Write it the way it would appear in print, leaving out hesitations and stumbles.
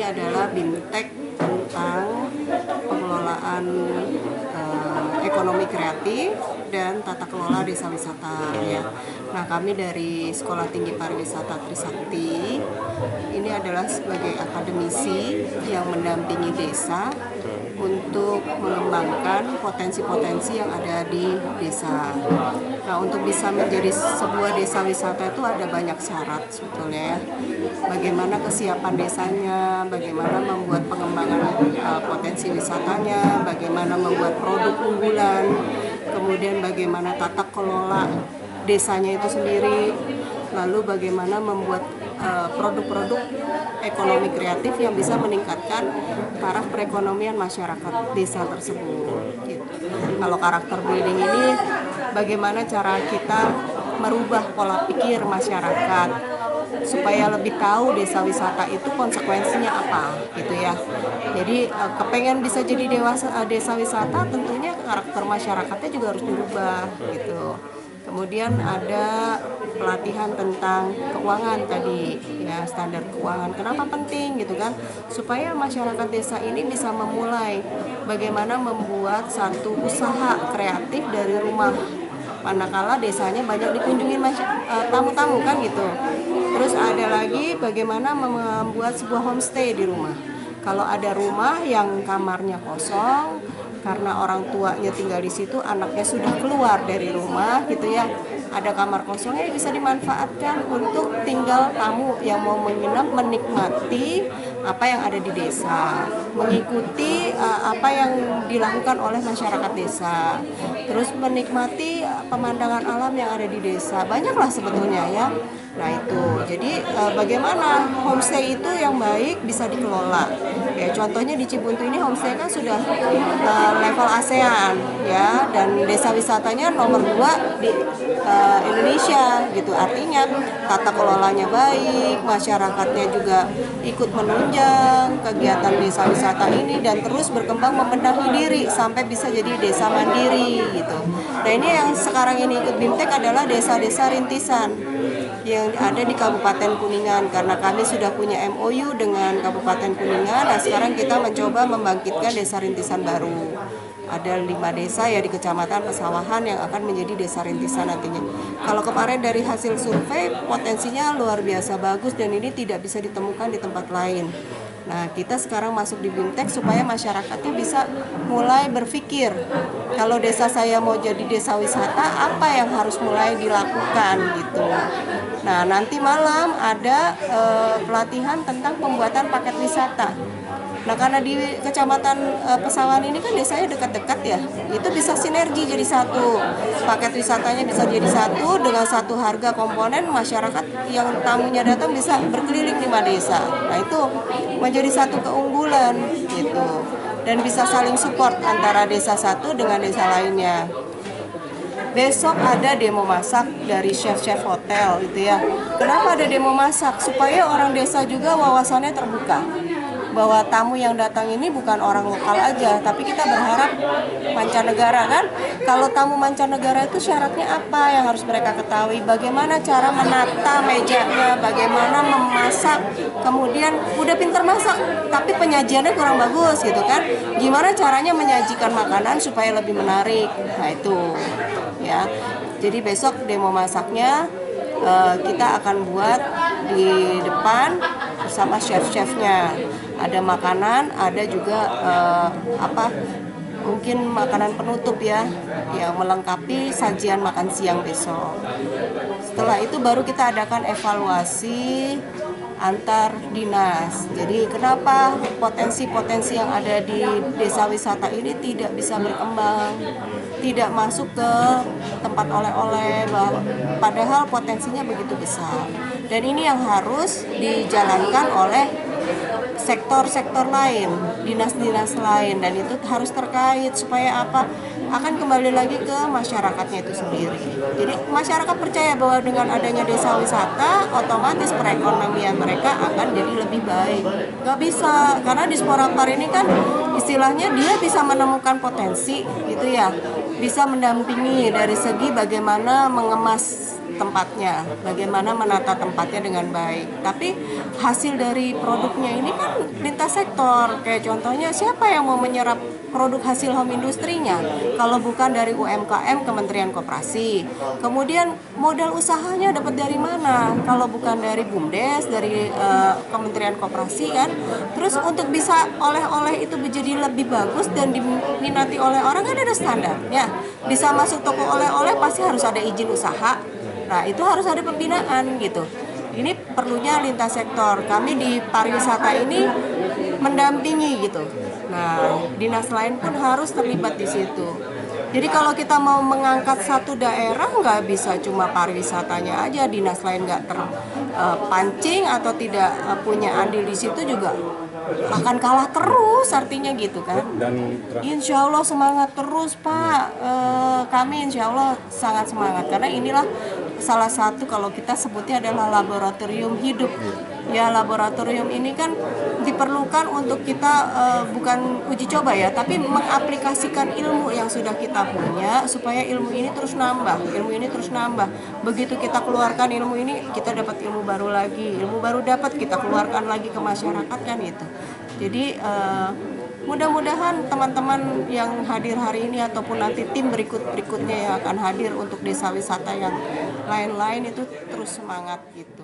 ini adalah BIMTEK tentang pengelolaan ekonomi kreatif dan tata kelola desa wisata ya. Nah, kami dari Sekolah Tinggi Pariwisata Trisakti ini adalah sebagai akademisi yang mendampingi desa untuk mengembangkan potensi-potensi yang ada di desa. Nah, untuk bisa menjadi sebuah desa wisata itu ada banyak syarat sebetulnya ya. Bagaimana kesiapan desanya, bagaimana membuat pengembangan potensi wisatanya, bagaimana membuat produk unggulan, kemudian bagaimana tata kelola desanya itu sendiri, lalu bagaimana membuat produk-produk ekonomi kreatif yang bisa meningkatkan taraf perekonomian masyarakat desa tersebut. Gitu. Kalau karakter building ini, bagaimana cara kita merubah pola pikir masyarakat supaya lebih tahu desa wisata itu konsekuensinya apa, gitu ya. Jadi kepengen bisa jadi desa wisata, tentunya karakter masyarakatnya juga harus dirubah, gitu. Kemudian ada pelatihan tentang keuangan tadi, ya, standar keuangan. Kenapa penting gitu kan? Supaya masyarakat desa ini bisa memulai bagaimana membuat satu usaha kreatif dari rumah. Manakala desanya banyak dikunjungi tamu-tamu kan gitu. Terus ada lagi bagaimana membuat sebuah homestay di rumah. Kalau ada rumah yang kamarnya kosong, karena orang tuanya tinggal di situ, anaknya sudah keluar dari rumah gitu ya, ada kamar kosongnya bisa dimanfaatkan untuk tinggal tamu yang mau menginap, menikmati apa yang ada di desa, mengikuti apa yang dilakukan oleh masyarakat desa, terus menikmati pemandangan alam yang ada di desa. Banyaklah sebetulnya ya. Nah itu, jadi bagaimana homestay itu yang baik bisa dikelola. Ya, contohnya di Cibuntu ini homestay kan sudah level ASEAN ya, dan desa wisatanya nomor 2 di Indonesia gitu. Artinya tata kelolanya baik, masyarakatnya juga ikut menunjang kegiatan desa wisata ini dan terus berkembang membenahi diri sampai bisa jadi desa mandiri gitu. Nah, ini yang sekarang ini ikut BIMTEK adalah desa-desa rintisan yang ada di Kabupaten Kuningan, karena kami sudah punya MOU dengan Kabupaten Kuningan. Nah, sekarang kita mencoba membangkitkan desa rintisan baru. Ada 5 desa ya di Kecamatan Pesawahan yang akan menjadi desa rintisan nantinya. Kalau kemarin dari hasil survei, potensinya luar biasa bagus dan ini tidak bisa ditemukan di tempat lain. Nah, kita sekarang masuk di BIMTEK supaya masyarakatnya bisa mulai berpikir, kalau desa saya mau jadi desa wisata, apa yang harus mulai dilakukan gitu. Nah, nanti malam ada pelatihan tentang pembuatan paket wisata. Nah, karena di Kecamatan Pesawahan ini kan desanya dekat-dekat ya, itu bisa sinergi jadi satu. Paket wisatanya bisa jadi satu dengan satu harga komponen, masyarakat yang tamunya datang bisa berkeliling 5 desa. Nah, itu menjadi satu keunggulan gitu. Dan bisa saling support antara desa satu dengan desa lainnya. Besok ada demo masak dari chef-chef hotel gitu ya. Kenapa ada demo masak? Supaya orang desa juga wawasannya terbuka, bahwa tamu yang datang ini bukan orang lokal aja, tapi kita berharap mancanegara kan. Kalau tamu mancanegara itu syaratnya apa yang harus mereka ketahui, bagaimana cara menata mejanya, bagaimana memasak, kemudian udah pinter masak tapi penyajiannya kurang bagus gitu kan, gimana caranya menyajikan makanan supaya lebih menarik. Nah itu ya, jadi besok demo masaknya kita akan buat di depan bersama chef-chefnya. Ada makanan, ada juga mungkin makanan penutup ya, yang melengkapi sajian makan siang besok. Setelah itu baru kita adakan evaluasi antar dinas. Jadi kenapa potensi-potensi yang ada di desa wisata ini tidak bisa berkembang, tidak masuk ke tempat oleh-oleh, padahal potensinya begitu besar. Dan ini yang harus dijalankan oleh sektor-sektor lain, dinas-dinas lain, dan itu harus terkait supaya apa? Akan kembali lagi ke masyarakatnya itu sendiri. Jadi masyarakat percaya bahwa dengan adanya desa wisata, otomatis perekonomian mereka akan jadi lebih baik. Gak bisa, karena Dispora Par ini kan istilahnya dia bisa menemukan potensi gitu ya, bisa mendampingi dari segi bagaimana mengemas tempatnya, bagaimana menata tempatnya dengan baik. Tapi hasil dari produknya ini kan lintas sektor. Kayak contohnya siapa yang mau menyerap produk hasil home industrinya kalau bukan dari UMKM Kementerian Koperasi. Kemudian modal usahanya dapat dari mana kalau bukan dari BUMDes, dari Kementerian Koperasi kan. Terus untuk bisa oleh-oleh itu menjadi lebih bagus dan diminati oleh orang kan ada standarnya. Bisa masuk toko oleh-oleh pasti harus ada izin usaha. Nah, itu harus ada pembinaan gitu. Ini perlunya lintas sektor. Kami di pariwisata ini mendampingi gitu. Nah, dinas lain pun harus terlibat di situ. Jadi kalau kita mau mengangkat satu daerah nggak bisa cuma pariwisatanya aja, dinas lain nggak terpancing atau tidak punya andil di situ juga akan kalah terus, artinya gitu kan. Dan insya Allah semangat terus Pak, kami insya Allah sangat semangat karena inilah salah satu kalau kita sebutnya adalah laboratorium hidup. Ya, laboratorium ini kan diperlukan untuk kita bukan uji coba ya, tapi mengaplikasikan ilmu yang sudah kita punya supaya ilmu ini terus nambah, Begitu kita keluarkan ilmu ini, kita dapat ilmu baru lagi, ilmu baru dapat kita keluarkan lagi ke masyarakat kan itu. Jadi mudah-mudahan teman-teman yang hadir hari ini ataupun nanti tim berikutnya yang akan hadir untuk desa wisata yang lain-lain itu terus semangat gitu.